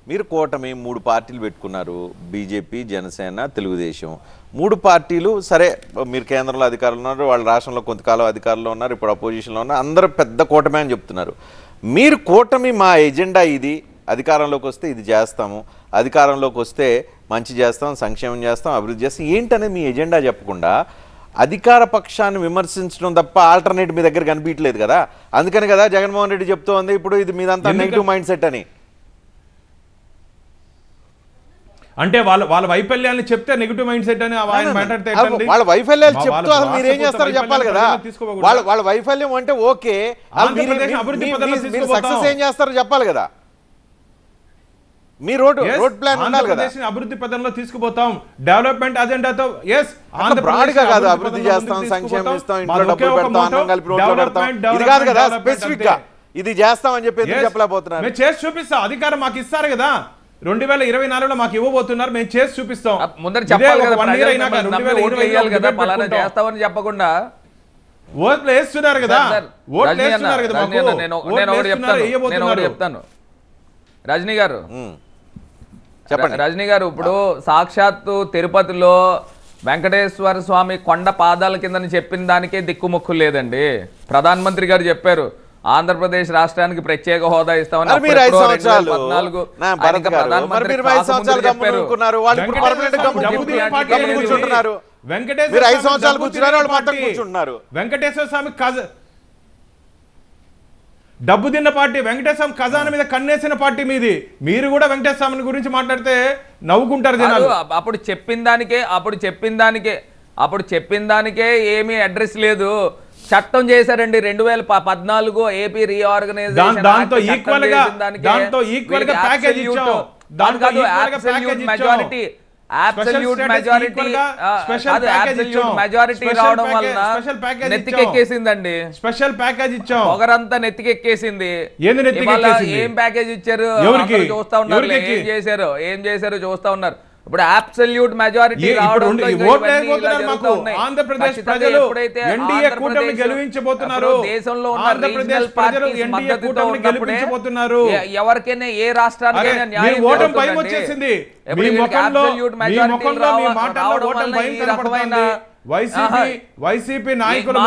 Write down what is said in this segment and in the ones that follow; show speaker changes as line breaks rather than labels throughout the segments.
మీరు కూటమి 3 పార్టీలు పెట్టుకున్నారు, బీజేపీ, జనసేన, తెలుగుదేశం. 3 పార్టీలు సరే, మీరు కేంద్రంలో అధికారులు ఉన్నారు, వాళ్ళు రాష్ట్రంలో కొంతకాలం అధికారంలో ఉన్నారు, ఇప్పుడు అపోజిషన్లో ఉన్నారు, అందరూ పెద్ద కూటమి అని చెప్తున్నారు. మీరు కూటమి మా ఎజెండా ఇది, అధికారంలోకి వస్తే ఇది చేస్తాము, అధికారంలోకి వస్తే మంచి చేస్తాం, సంక్షేమం చేస్తాం, అభివృద్ధి చేస్తాం ఏంటనేది మీ ఎజెండా చెప్పకుండా అధికార పక్షాన్ని విమర్శించడం తప్ప ఆల్టర్నేటివ్ మీ దగ్గర కనిపించలేదు కదా. అందుకని కదా జగన్మోహన్ రెడ్డి చెప్తూ ఉంది ఇప్పుడు ఇది మీదంతా నెగిటివ్ మైండ్ సెట్ అని.
అంటే వాళ్ళ వైఫల్యాన్ని చెప్తే నెగిటివ్ మైండ్ సెట్ అని
వాళ్ళ వైఫల్యాలు చెప్తూ అసలు మీరు ఏం చేస్తారో చెప్పాలి కదా. వాళ్ళ వైఫల్యం అంటే ఓకే, సక్సెస్ ఏం చేస్తారో చెప్పాలి కదా. మీ రోడ్ ప్లాన్ ఉండాలి కదా.
అభివృద్ధి పదంలో తీసుకుపోతాం, డెవలప్మెంట్ అజెండాతో.
బ్రాడ్గా కాదు, అభివృద్ధి చేస్తాం, సంక్షేమం ఇస్తాం, ఇంట్లో డబ్బులు పెడతాం, అన్నం కలిపి రోడ్లో పెడతాం, ఇది కాదు కదా. స్పెసిఫిక్ గా ఇది చేస్తాం అని చెప్పి చెప్పలేకపోతున్నారు.
మేము చేసి చూపిస్తాం, అధికారం మాకు ఇస్తారు కదా. 2024లో మాకు ఇవ్వబోతున్నారు, మేము చేసి చూపిస్తాం.
ముందర చెప్పాలి కదా, చేస్తామని చెప్పకుండా
ఓట్లు వేస్తున్నారు కదా.
నేను ఒకటి చెప్తాను రజనీ గారు. రజనీ గారు, ఇప్పుడు సాక్షాత్తు తిరుపతిలో వెంకటేశ్వర స్వామి కొండ పాదాల కిందని చెప్పిన దానికే దిక్కుముక్కు లేదండి. ప్రధానమంత్రి గారు చెప్పారు ఆంధ్రప్రదేశ్ రాష్ట్రానికి ప్రత్యేక హోదా ఇస్తామని.
వెంకటేశ్వర స్వామి డబ్బు తిన్న పార్టీ, వెంకటేశ్వర ఖజానా మీద కన్నేసిన పార్టీ మీది. మీరు కూడా వెంకటేశ్వర స్వామి గురించి మాట్లాడితే నవ్వుకుంటారు జనాలు.
అప్పుడు చెప్పిన దానికే ఏమీ అడ్రస్ లేదు. చట్టం చేశారండి 2014 ఏపీ రీఆర్గనైజేషన్.
దాంతో ఈక్వల్ గా ప్యాకేజ్ ఇచ్చాం.
మెజారిటీ రావడం వలన నెత్తికెక్కేసిందండి.
స్పెషల్ ప్యాకేజ్ ఇచ్చాం,
ఒకరంతా నెత్తికెక్కేసింది. ఏం ప్యాకేజ్ ఇచ్చారు చూస్తా ఉన్నారు, ఏం చేశారు చూస్తా ఉన్నారు. ఇప్పుడు అబ్సల్యూట్ మెజారిటీ రావడంతో
ఆంధ్రప్రదేశ్ ప్రజలు ఎన్డీఏ కూటమి గెలిపించబోతున్నారు.
దేశంలో ఉన్న రీజనల్ పార్టీస్ మద్దతుతో ఉన్నప్పుడే ఎవరికైనా ఏ రాష్ట్రానికైనా న్యాయం
వచ్చేసింది. వైసీపీ నాయకులు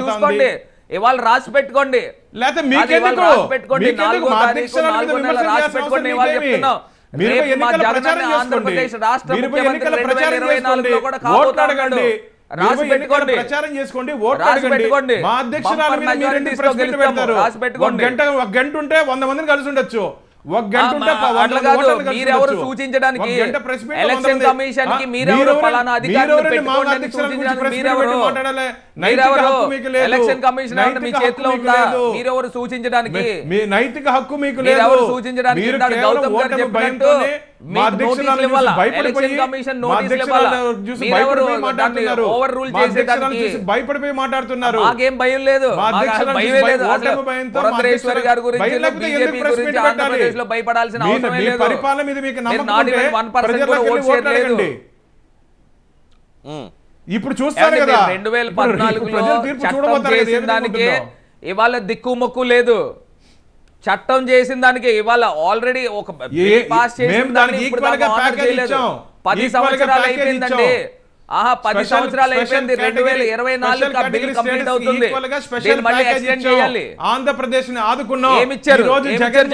చూసుకోండి, ఇవాళ రాసి పెట్టుకోండి, రాసి పెట్టుకోండి, 4వ తారీఖు 4వ నెల రాసి పెట్టుకోండి. ఇవాళ చెప్తున్నాం ఆంధ్రప్రదేశ్ రాష్ట్ర ముఖ్యమంత్రి 2024లో కూడా కాబోతున్నాడు. రాసి పెట్టుకోండి,
ప్రచారం చేసుకోండి, ఓట్లు పెట్టుకోండి. మా అధ్యక్షురాలు మీద మీరు ఎందుకు ప్రెస్ మీట్ పెడతారు? ఒక గంట ఉంటే 100 మందిని కలిసి ఉండొచ్చు.
మీరెవరు సూచించడానికి ఎలక్షన్ కమిషన్ కి మీరెవరు ఫలానా అధికారులు ఎలక్షన్ కమిషన్ మీ చేతిలో ఉందా? మీరెవరు సూచించడానికి?
మీ నైతిక హక్కు మీకు లేదు.
సూచించడానికి గౌతమ్ గారు చెప్పినట్టు
భయపడిపోయి మాట్లాడుతున్నారు.
మాకేం భయం లేదు, పురంధరేశ్వరి గారి గురించి బీజేపీ గురించి ఆంధ్రప్రదేశ్ లో భయపడాల్సిన అవసరం లేదు.
పరిపాలన మీద మీకు నమ్మకం. ఇప్పుడు చూస్తారు కదా
2014లో చట్టం చేసిన దానికే ఇవాళ దిక్కుమొక్కు లేదు. చట్టం చేసిన దానికి ఇవాళ ఆల్రెడీ ఒక పాస్ చేసిన దానికి 10 సంవత్సరాలు అయిపోయిందండి. 10 సంవత్సరాలు అయిపోయింది. 2024 బిల్ కంప్లీట్ అవుతుంది. మళ్ళీ ఎక్స్టెండ్ చేయాలి.
ఆంధ్రప్రదేశ్ ని ఆదుకున్నాం.
ఏమిచ్చారు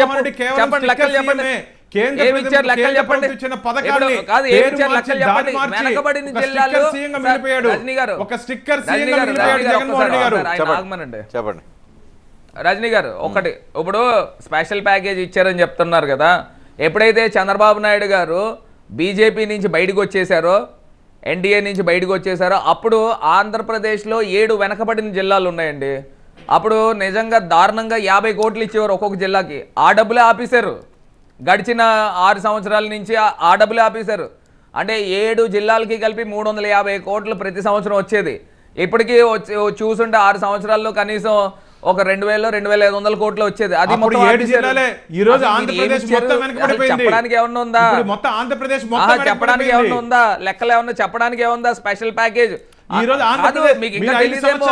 చెప్పండి, లెక్కలు చెప్పండి. ఏమిచ్చారు లెక్కలు చెప్పండి. కాదు, ఏమిచ్చారు లెక్కలు చెప్పండి. వెనకబడిన జిల్లాలో రజనీ గారు,
చెప్పండి
రజనీ గారు ఒకటి, ఇప్పుడు స్పెషల్ ప్యాకేజ్ ఇచ్చారని చెప్తున్నారు కదా. ఎప్పుడైతే చంద్రబాబు నాయుడు గారు బీజేపీ నుంచి బయటకు వచ్చేసారో, ఎన్డీఏ నుంచి బయటకు వచ్చేసారో, అప్పుడు ఆంధ్రప్రదేశ్లో 7 వెనకబడిన జిల్లాలు ఉన్నాయండి. అప్పుడు నిజంగా దారుణంగా 50 కోట్లు ఇచ్చేవారు ఒక్కొక్క జిల్లాకి. ఆ డబ్బులే ఆపేశారు. గడిచిన 6 సంవత్సరాల నుంచి ఆ డబ్బులే ఆపేశారు. అంటే 7 జిల్లాలకి కలిపి 350 కోట్లు ప్రతి సంవత్సరం వచ్చేది. ఇప్పటికీ చూసుంటే 6 సంవత్సరాల్లో కనీసం ఒక 2000-2500 కోట్లు వచ్చేది. అది చెప్పడానికి ఏమన్నా ఉందా? చెప్పడానికి ఏమన్నా ఉందా? లెక్కలు ఏమన్నా చెప్పడానికి ఏముందా? స్పెషల్ ప్యాకేజ్ మీకు ఇంకా తెలియదేమో.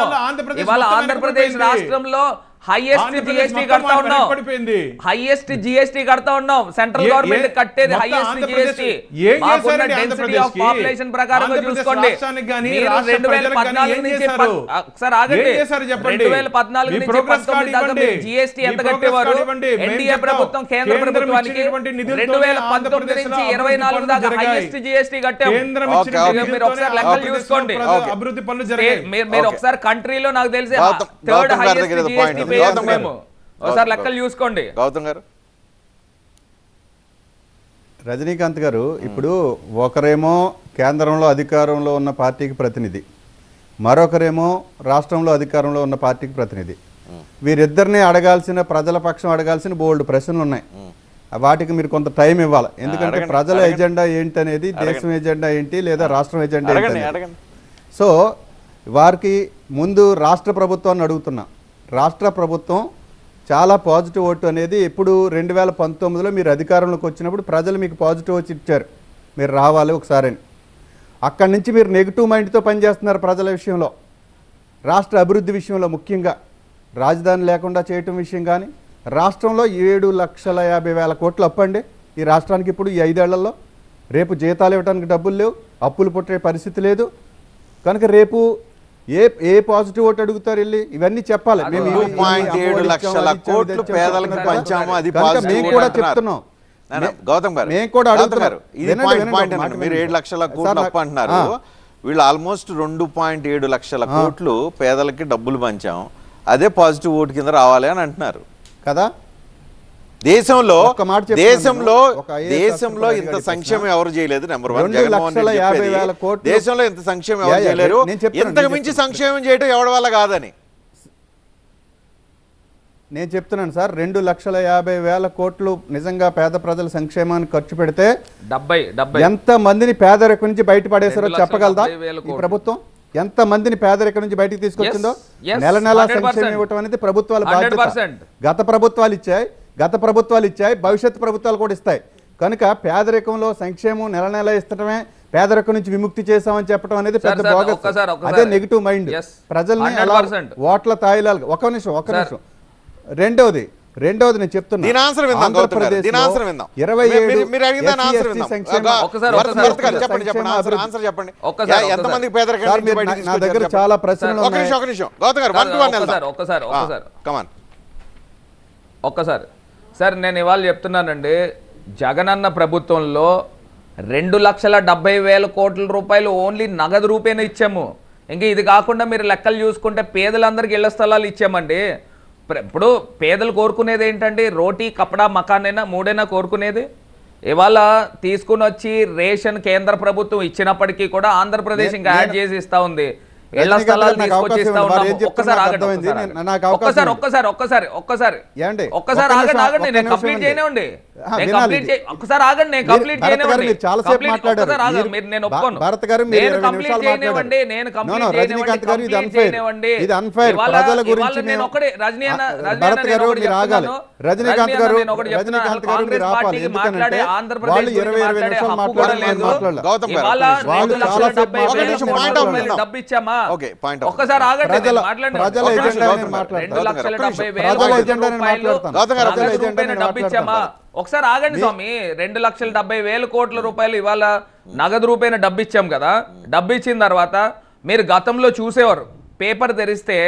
ఇవాళ ఆంధ్రప్రదేశ్ రాష్ట్రంలో హైయెస్ట్ జిఎస్టీ కడతా ఉన్నాం, హైయెస్ట్ జిఎస్టీ కడతా ఉన్నాం. సెంట్రల్ గవర్నమెంట్ కట్టేది హైయెస్ట్ జిఎస్టీ. మాకున్న డెన్సిటీ ఆఫ్ పాపులేషన్ ప్రకారం చూసుకోండి. 2014 నుంచి ఒకసారి ఆగండి, 2014 నుంచి 19 దాకా మీరు జిఎస్టీ ఎంత కట్టేవారు? ఎన్డీఏ ప్రభుత్వం కేంద్ర ప్రభుత్వానికి 2019 నుంచి 24 దాకా హైయెస్ట్ జిఎస్టీ కట్టాం. మీరు ఒకసారి లెక్కలు చూసుకోండి.
అభివృద్ధి పనులు జరిగాయి.
మీరు ఒకసారి కంట్రీలో నాకు తెలిసి థర్డ్ హైయెస్ట్ జిఎస్టీ మేము ఒకసారి లెక్కలు చూసుకోండి.
గౌతమ్ గారు,
రజనీకాంత్ గారు, ఇప్పుడు ఒకరేమో కేంద్రంలో అధికారంలో ఉన్న పార్టీకి ప్రతినిధి, మరొకరేమో రాష్ట్రంలో అధికారంలో ఉన్న పార్టీకి ప్రతినిధి. వీరిద్దరిని అడగాల్సిన, ప్రజల పక్షం అడగాల్సిన బోల్డ్ ప్రశ్నలు ఉన్నాయి. వాటికి మీరు కొంత టైం ఇవ్వాలి. ఎందుకంటే ప్రజల ఎజెండా ఏంటి అనేది, దేశం ఎజెండా ఏంటి, లేదా రాష్ట్రం ఎజెండా ఏంటి. సో వారికి ముందు రాష్ట్ర ప్రభుత్వాన్ని అడుగుతున్నా. రాష్ట్ర ప్రభుత్వం చాలా పాజిటివ్ ఓటు అనేది ఎప్పుడు 2019లో మీరు అధికారంలోకి వచ్చినప్పుడు ప్రజలు మీకు పాజిటివ్ వచ్చి ఇచ్చారు, మీరు రావాలి ఒకసారి అని. అక్కడి నుంచి మీరు నెగిటివ్ మైండ్తో పనిచేస్తున్నారు ప్రజల విషయంలో, రాష్ట్ర అభివృద్ధి విషయంలో, ముఖ్యంగా రాజధాని లేకుండా చేయటం విషయం కానీ. రాష్ట్రంలో 7,50,000 కోట్లు అప్పండి ఈ రాష్ట్రానికి ఇప్పుడు ఈ 5 ఏళ్లలో. రేపు జీతాలు ఇవ్వడానికి డబ్బులు లేవు, అప్పులు పుట్టే పరిస్థితి లేదు. కనుక రేపు ఏ పాజిటివ్ ఓటు అడుగుతారు వెళ్ళి? ఇవన్నీ చెప్పాలి.
2.7 లక్షల కోట్లు పేదలకు పంచాము, అది
మేము కూడా చెప్తున్నాం.
గౌతమ్ గారు,
మేము కూడా అడుగుతున్నారు.
మీరు 7 లక్షల కోట్లు అప్పు అంటున్నారు, వీళ్ళు ఆల్మోస్ట్ 2.7 లక్షల కోట్లు పేదలకి డబ్బులు పంచాం, అదే పాజిటివ్ ఓటు కింద రావాలి అని అంటున్నారు
కదా.
దేశంలో ఇంత సంక్షేమం ఎవరు చేయలేదు. నెంబర్ 1 జగన్మోహన్ రెడ్డి చెప్పేది, దేశంలో ఇంత సంక్షేమం ఎవరు చేయలేరు, ఇంతకు మించి సంక్షేమం చేయడం ఎవరి వల్ల కాదని
నేను చెప్తున్నాను సార్. 2,50,000 కోట్లు నిజంగా పేద ప్రజల సంక్షేమానికి ఖర్చు పెడితే ఎంత మందిని పేదరికం నుంచి బయటపడేశారో చెప్పగలదా ఈ ప్రభుత్వం? ఎంత మందిని పేదరికం నుంచి బయటకు తీసుకొచ్చిందో? నెల నెల సంక్షేమం ఇవ్వటం అనేది ప్రభుత్వాల బాధ్యత. గత ప్రభుత్వాలు ఇచ్చాయి, భవిష్యత్ ప్రభుత్వాలు కూడా ఇస్తాయి. కనుక పేదరికంలో సంక్షేమం నెల నెల ఇస్తటమే పేదరికం నుంచి విముక్తి చేశామని చెప్పడం అనేది పెద్ద బోగస్. అదే నెగిటివ్ మైండ్ ప్రజల్ని ఓట్ల తాయిలాలు. ఒక నిమిషం. రెండవది నేను చెప్తున్నా, 27 నా దగ్గర చాలా ప్రశ్నలు
ఒక్కసారి సార్ నేను ఇవాళ చెప్తున్నానండి. జగనన్న ప్రభుత్వంలో 2,70,000 కోట్ల రూపాయలు ఓన్లీ నగదు రూపేణ ఇచ్చాము. ఇంకా ఇది కాకుండా మీరు లెక్కలు చూసుకుంటే పేదలందరికీ ఇళ్ల స్థలాలు ఇచ్చామండి. ఇప్పుడు పేదలు కోరుకునేది ఏంటండి? రోటీ, కపడా, మకానైనా, మూడైనా కోరుకునేది. ఇవాళ తీసుకుని వచ్చి రేషన్ కేంద్ర ప్రభుత్వం ఇచ్చినప్పటికీ కూడా ఆంధ్రప్రదేశ్ ఇంకా యాడ్ చేసి ఇస్తా ఉంది. ఇళ్ల స్థలాలు తీసుకొచ్చి ఇస్తా ఉన్నాము. ఒక్కసారి ఆగండి, నేను కంప్లీట్ చేయనివ్వండి. ఒక్కసారి ఆగండి, నేను కంప్లీట్ చేయనివ్వండి. నేను ఒప్పుకోను, నేను కంప్లీట్ చేయనివ్వండి. నేను ఒకటి రజనీకాంత్ పార్టీకి మాట్లాడే ఆంధ్రప్రదేశ్ హక్కు కూడా లేదు. ఇవాళ 2,70,000 డబ్బు ఇచ్చామా? ఒక్కసారి ఆగండి, డబ్బు ఇచ్చామా? ఒకసారి ఆగండి స్వామి. 2,70,000 కోట్ల రూపాయలు ఇవాళ నగదు రూపాయన డబ్బు ఇచ్చాం కదా. డబ్బు ఇచ్చిన తర్వాత మీరు గతంలో చూసేవారు, పేపర్ తెరిస్తే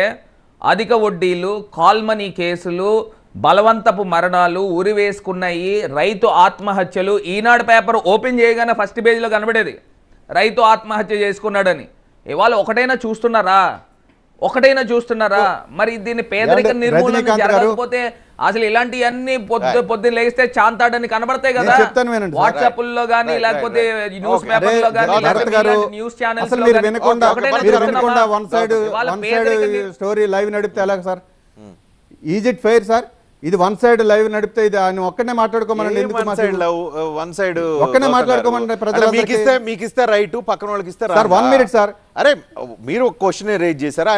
అధిక వడ్డీలు, కాల్ మనీ కేసులు, బలవంతపు మరణాలు, ఉరి వేసుకున్నాయి, రైతు ఆత్మహత్యలు. ఈనాడు పేపర్ ఓపెన్ చేయగానే ఫస్ట్ పేజీలో కనబడేది రైతు ఆత్మహత్య చేసుకున్నాడని. ఇవాళ ఒకటైనా చూస్తున్నారా? మరి దీన్ని పేదరిక నిర్మూలన జరగకపోతే అసలు ఇలాంటివన్నీ పొద్దున్న లేస్తే చాంతాడని కనబడతాయి కదా. వాట్సాప్ లో గానీ, లేకపోతే న్యూస్ పేపర్ లో గానీ, న్యూస్ ఛానల్స్ లో
స్టోరీ లైవ్ నడిపితే ఎలాగ sir? Is it fair sir? ఇది వన్ సైడ్ లైవ్ నడిపితే ఇది ఆయన ఒక్కనే మాట్లాడుకోమని ఒక్కనే మాట్లాడుకోమని
మీకు ఇస్తే రైట్, పక్కన వాళ్ళకి ఇస్తే
సార్. 1 minute sir.
అరే మీరు ఒక క్వశ్చన్ రేజ్ చేశారా?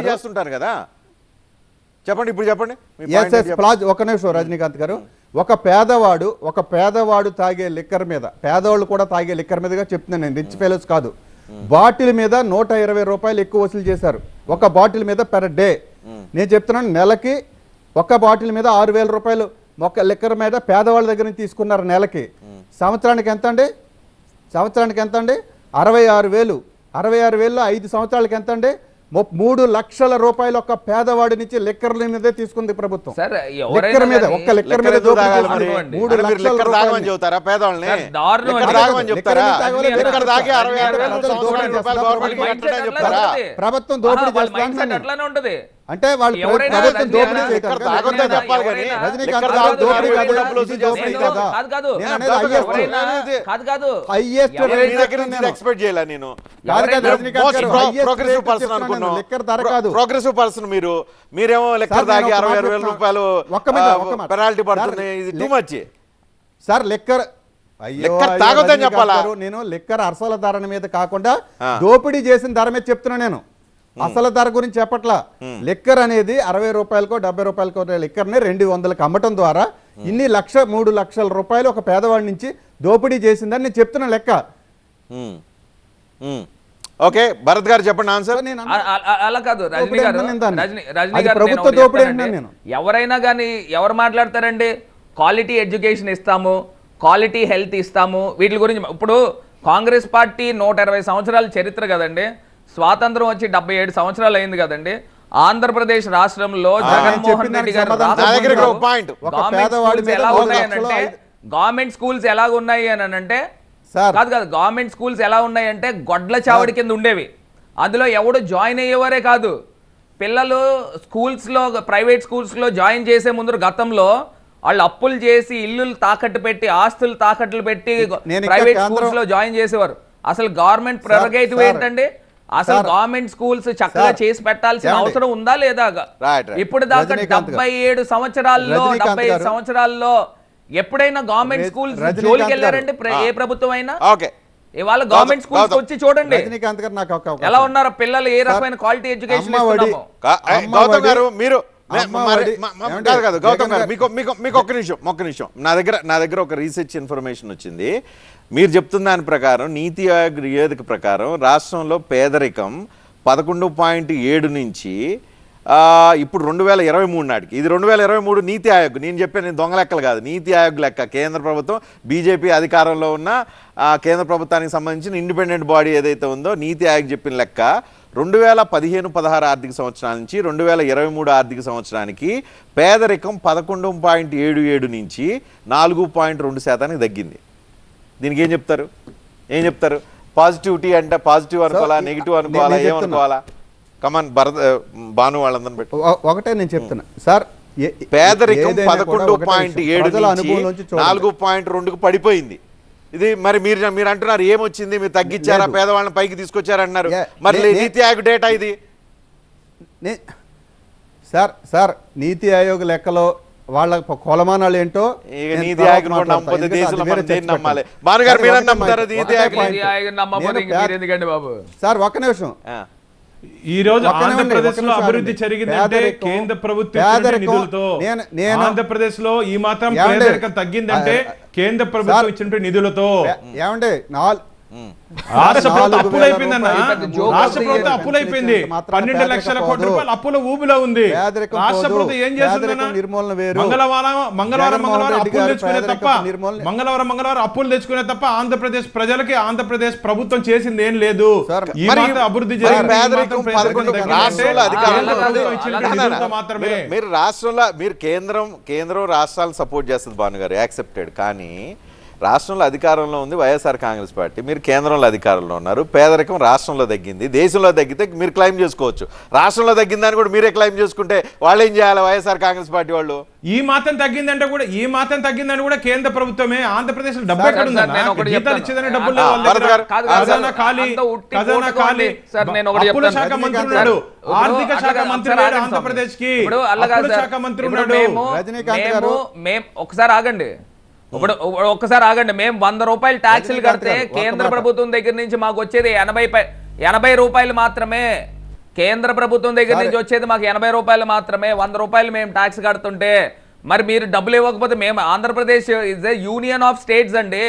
చేస్తుంటారు కదా, చెప్పండి. ఇప్పుడు చెప్పండి.
ఒక నిమిషం రజనీకాంత్ గారు. ఒక పేదవాడు తాగే లిక్కర్ మీద, పేదవాళ్ళు కూడా తాగే లిక్కర్ మీదగా చెప్తున్నాను నేను, రిచ్ ఫెలోస్ కాదు. బాటిల్ మీద 120 రూపాయలు ఎక్కువ వసూలు చేశారు ఒక బాటిల్ మీద పెర్ డే. నేను చెప్తున్నాను నెలకి ఒక బాటిల్ మీద 6,000 రూపాయలు ఒక లిక్కర్ మీద పేదవాళ్ళ దగ్గర నుంచి తీసుకున్నారు నెలకి. సంవత్సరానికి ఎంత అండి? 66,000. 66,000లో 5 సంవత్సరాలకి ఎంత అండి? 3 లక్షల రూపాయలు ఒక పేదవాడి నుంచి లిక్కర్ల మీదే తీసుకుంది ప్రభుత్వం.
సార్
లిక్కర్ మీద ఒక్క లిక్కర్ మీద
తాగాలి మరి?
3
మీరు
లక్షల
లిక్కర్ తాగమని
రూపాయలు.
చెబుతారా పేదవాళ్ళని?
సార్, దారుణం
లిక్కర్
అండి.
తాగమని చెప్తారా? లిక్కర్ తాగి 66,000
దోపిడీ
రూపాయలు గవర్నమెంట్కి కట్టండి అని చెప్తారా?
ప్రభుత్వం దోపిడీ
వాళ్ళ
చేస్తుందని
మైండ్ సెట్
నేను.
అట్లానే ఉంటది.
అంటే వాళ్ళు
ఎవరైనా
ప్రభుత్వం
రజనీ
దోపిడీ
అన్న,
చేయటం
లిక్కర్
కాదు.
తాగొద్దని చెప్పాలి కానీ
రజనీకాంత్
లిక్కర్
గారు
తాగుతూ
దోపిడీ కాదు,
డబ్బులు
ఇది
వసూలు
దోపిడీ
చేస్తున్నారు.
కాదా?
కాదు.
నేను అనేది
ఎవరైనా కాదు.
highest
మీ
rate
దగ్గర నుంచి
నేను.
ఎక్స్పెక్ట్ చేయాలి నేను.
కాదు కాదు, రజనీకాంత్ గారు highest
ప్రోగ్రెసివ్
rate
పర్సన్
చెప్తున్నాను
అనుకున్నాం.
నేను. లిక్కర్ ధర కాదు.
ప్రోగ్రెసివ్ పర్సన్ మీరేమో లిక్కర్
సార్,
తాగి
నేను ఒక
66,000 రూపాయలు
ఒక్క మాట.
పెనాల్టీ పడుతుంది.
సార్,
ఇది టూ మచ్.
సార్ లిక్కర్ అయ్యో,
లిక్కర్
అయ్యో,
తాగొద్దని
రజనీకాంత్
చెప్పాలా?
గారు, నేను లిక్కర్ అసలు ధర మీద కాకుండా దోపిడీ చేసిన ధర మీద చెప్తున్నా నేను. అసలు ధర గురించి చెప్పట్లా. లిక్కర్ అనేది 60 రూపాయలకో 70 రూపాయలకో లిక్కర్ని 200కి అమ్మటం ద్వారా 3 లక్షల రూపాయలు ఒక పేదవాడి నుంచి దోపిడీ చేసిందని నేను చెప్తున్నా లెక్క.
ఓకే, భరత్ గారు చెప్పండి ఆన్సర్.
నేను
అలా కాదు రజనీ
దోపిడీ
గారు,
అంటున్నాను దాన్ని.
రజనీ
అది
గారు,
ప్రభుత్వ
నేను ఒకటి
దోపిడీ
చెప్తానండి.
అంటున్నాను నేను.
ఎవరైనా కానీ ఎవరు మాట్లాడతారండి? క్వాలిటీ ఎడ్యుకేషన్ ఇస్తాము, క్వాలిటీ హెల్త్ ఇస్తాము, వీటి గురించి. ఇప్పుడు కాంగ్రెస్ పార్టీ 120 సంవత్సరాల చరిత్ర కదండి. స్వాతంత్రం వచ్చి 77 సంవత్సరాలు అయింది కదండి. ఆంధ్రప్రదేశ్ రాష్ట్రంలో జగన్మోహన్ రెడ్డి గారు గవర్నమెంట్ స్కూల్స్ ఎలా ఉన్నాయి అని అంటే కాదు గవర్నమెంట్ స్కూల్స్ ఎలా ఉన్నాయంటే గొడ్ల చావడి కింద ఉండేవి. అందులో ఎవడు జాయిన్ అయ్యేవారే కాదు. పిల్లలు స్కూల్స్లో ప్రైవేట్ స్కూల్స్లో జాయిన్ చేసే ముందు గతంలో వాళ్ళు అప్పులు చేసి ఇల్లులు తాకట్టు పెట్టి ఆస్తులు తాకట్లు పెట్టి ప్రైవేట్ స్కూల్స్ లో జాయిన్ చేసేవారు. అసలు గవర్నమెంట్ ప్రెరగేటివ్ ఏంటంటే అసలు గవర్నమెంట్ స్కూల్స్ చక్కగా చేసి పెట్టాల్సిన అవసరం ఉందా లేదా? ఇప్పుడు దాకా 77 సంవత్సరాల్లో ఎప్పుడైనా గవర్నమెంట్ స్కూల్స్ జోలికి వెళ్ళారంటే ఏ ప్రభుత్వం అయినా? ఇవాళ గవర్నమెంట్ స్కూల్స్ వచ్చి చూడండి ఎలా ఉన్నారు పిల్లలు, ఏ రకమైన క్వాలిటీ ఎడ్యుకేషన్ ఇస్తున్నామో.
గౌతమ్ గారు మీరు కాదు గౌతమ్ గారు మీకు ఒక్క నిమిషం నా దగ్గర ఒక రీసెర్చ్ ఇన్ఫర్మేషన్ వచ్చింది. మీరు చెప్తున్న దాని ప్రకారం నీతి ఆయోగ్ నివేదిక ప్రకారం రాష్ట్రంలో పేదరికం 11.7 నుంచి ఇప్పుడు 2023 నాటికి, ఇది 2023 నీతి ఆయోగ్, నేను చెప్పాను దొంగ లెక్కలు కాదు, నీతి ఆయోగ్ లెక్క. కేంద్ర ప్రభుత్వం బీజేపీ అధికారంలో ఉన్న కేంద్ర ప్రభుత్వానికి సంబంధించిన ఇండిపెండెంట్ బాడీ ఏదైతే ఉందో నీతి ఆయోగ్ చెప్పిన లెక్క 2015-16 ఆర్థిక సంవత్సరాల నుంచి 2023 ఆర్థిక సంవత్సరానికి పేదరికం 11.77 నుంచి 4.2% తగ్గింది. దీనికి ఏం చెప్తారు? పాజిటివిటీ అంటే పాజిటివ్ అనుకోవాలా, నెగిటివ్ అనుకోవాలా, ఏమనుకోవాలా? కమాన్ భరత్, భాను వాళ్ళందరిని పెట్టి
ఒకటే నేను చెప్తున్నా సార్,
పేదరికం 11.7 నుంచి 4.2కు పడిపోయింది. ఇది మరి మీరు అంటున్నారు ఏమొచ్చింది, మీరు తగ్గించారా, పేదవాళ్ళని పైకి తీసుకొచ్చారన్నారు. మరి నీతి ఆయోగ్ డేటా ఇది
సార్ నీతి ఆయోగ్ లెక్కలో వాళ్ళ కొలమానాలు ఏంటో
నీతి ఆయోగ్ నమ్మకపోతే దేశంలో మనం దేన్ని నమ్మాలి? భానుగారు మీరు నమ్ముతారా నీతి ఆయోగ్?
సార్ ఒక్క నిమిషం,
ఈ రోజు ఆంధ్రప్రదేశ్ లో అభివృద్ధి జరిగిందంటే కేంద్ర ప్రభుత్వం నిధులతో. ఆంధ్రప్రదేశ్ లో ఈ మాత్రం పేదరికం తగ్గిందంటే కేంద్ర ప్రభుత్వం ఇచ్చిన నిధులతో.
ఏమండి
రాష్ట్ర ప్రభుత్వం అప్పులైపోయిందన్న, రాష్ట్ర ప్రభుత్వం అప్పులైపోయింది. 12 లక్షల కోట్ల రూపాయలు అప్పుల ఊబిలో ఉంది. రాష్ట్ర ప్రభుత్వం ఏం చేస్తుందన్న? మంగళవారం అప్పులు తెచ్చుకునే తప్ప మంగళవారం అప్పులు తెచ్చుకునే తప్ప ఆంధ్రప్రదేశ్ ప్రజలకి ఆంధ్రప్రదేశ్ ప్రభుత్వం చేసింది ఏం లేదు. ఈ మాత్రం అభివృద్ధి మాత్రమే.
మీరు రాష్ట్రంలో మీరు కేంద్రం రాష్ట్రాలను సపోర్ట్ చేస్తుంది భానుగారు, యాక్సెప్టెడ్. కానీ రాష్ట్రంలో అధికారంలో ఉంది వైఎస్ఆర్ కాంగ్రెస్ పార్టీ, మీరు కేంద్రంలో అధికారంలో ఉన్నారు. పేదరికం రాష్ట్రంలో తగ్గింది, దేశంలో తగ్గితే మీరు క్లైమ్ చేసుకోవచ్చు. రాష్ట్రంలో తగ్గిందని కూడా మీరే క్లైమ్ చేసుకుంటే వాళ్ళు ఏం చేయాలి? వైఎస్ఆర్ కాంగ్రెస్ పార్టీ వాళ్ళు
ఈ మాత్రం తగ్గిందంటే కూడా తగ్గిందని కూడా కేంద్ర ప్రభుత్వమే. ఆంధ్రప్రదేశ్ లో డబ్బు ఎక్కడ జీతాలు ఇచ్చేదని డబ్బులు లేవు. అప్పుల శాఖ మంత్రి ఉన్నాడు, ఆర్థిక శాఖ మంత్రి లేడు ఆంధ్రప్రదేశ్ కి, అప్పుల శాఖ మంత్రి ఉన్నాడు.
ఒకసారి ఆగండి, ఇప్పుడు ఒక్కసారి ఆగండి. మేము 100 రూపాయలు ట్యాక్సులు కడితే కేంద్ర ప్రభుత్వం దగ్గర నుంచి మాకు వచ్చేది 80 రూపాయలు మాత్రమే. కేంద్ర ప్రభుత్వం దగ్గర నుంచి వచ్చేది మాకు 80 రూపాయలు మాత్రమే. 100 రూపాయలు మేము ట్యాక్స్ కడుతుంటే మరి మీరు డబ్బులు ఇవ్వకపోతే మేము, Andhra Pradesh is A union of states అండి.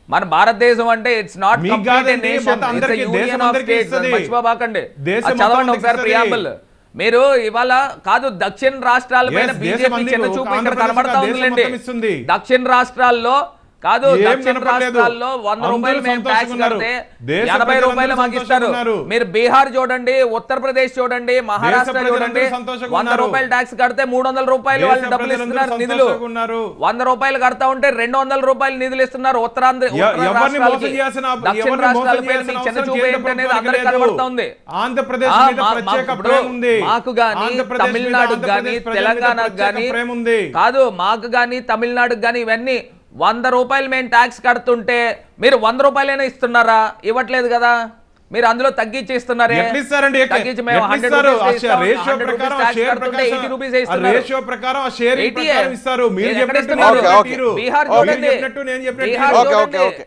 మన భారతదేశం అంటే ఇట్స్ నాట్
మీకు కాదండి, మొత్తం అందరికీ, దేశం అందరికీ ఇస్తది.
మర్చిపోబాకండి.
దేశం
అది చదవండి
మొత్తం
ఒకసారి
ఇస్తది.
ప్రియాంబుల్. మీరు ఇవాళ కాదు దక్షిణ రాష్ట్రాల పైన
Yes,
బీజేపీ
దేశం
చిన్న
అంది-
చూపు ఇక్కడ
ఆంధ్రప్రదేశ్
కనబడతా
దేశం
ఉందండి.
మొత్తం ఇస్తుంది.
దక్షిణ రాష్ట్రాల్లో కాదు
ఏం
దక్షిణ
కనపడలేదు.
రాష్ట్రాల్లో 100 రూపాయలు
అందరూ
మేము ట్యాక్స్
సంతోషంగా
కడితే
దేశ
80
ప్రజలందరూ
రూపాయలు మాకు ఇస్తారు.
సంతోషంగా ఉన్నారు.
మీరు బీహార్ చూడండి, ఉత్తరప్రదేశ్ చూడండి, మహారాష్ట్ర
ప్రజలందరూ
చూడండి,
సంతోషంగా
100
ఉన్నారు.
రూపాయలు ట్యాక్స్ కడితే 300 రూపాయలు
దేశ
వాళ్ళు డబ్బులు
ప్రజలందరూ
ఇస్తున్నారు నిధులు.
సంతోషంగా ఉన్నారు.
100 రూపాయలు కడతా ఉంటే 200 రూపాయలు నిధులు ఇస్తున్నారు ఉత్తరాంధ్ర
ఎవరిని మోసం
రాష్ట్రాలకి.
చేయాల్సిన
దక్షిణ
ఎవరిని మోసం
రాష్ట్రాల పైన
చేయాల్సిన
మీకు చిన్న
అవసరం
చూపు
కేంద్ర
ఏంటి అనేది
ప్రభుత్వానికి
అందరికి
లేదు.
కనబడతా ఉంది.
ఆంధ్రప్రదేశ్ మీద ప్రత్యేక
ఇప్పుడు
ప్రేమ ఉంది.
మాకు గాని
ఆంధ్రప్రదేశ్ మీద,
తమిళనాడుకు గాని
ఆంధ్రప్రదేశ్ ప్రజల మీద
తెలంగాణకు
ప్రత్యేక
గాని
ప్రేమ ఉంది.
కాదు మాకు గాని తమిళనాడుకు గాని ఇవన్నీ 100 రూపాయలు మేము ట్యాక్స్ కడుతుంటే మీరు 100 రూపాయలైనా ఇస్తున్నారా? ఇవ్వట్లేదు కదా. మీరు అందులో తగ్గించి ఇస్తున్నారే.
ఎట్లా ఇస్తారండి?
తగ్గించి మేము
ఎట్లా
100
ఇస్తారు?
రూపీస్
ఆ
ఇస్తాం,
రేషియో
100 రూపీస్
ప్రకారం, ఆ
ట్యాక్స్
షేర్
కడుతుంటే
ప్రకారం,
80 రూపీస్
ఆ
ఇస్తున్నారు.
రేషియో ప్రకారం, ఆ షేరింగ్
80
ప్రకారం ఇస్తారు. మీరు
మీరు ఎక్కడ
చెప్పినట్టు
ఇస్తున్నారు?
నేను చెప్పినట్టు,
బీహార్
మీరు
చూడండి.
చెప్పినట్టు నేను చెప్పినట్టు.
బీహార్
ఓకే,
చూడండి.
ఓకే.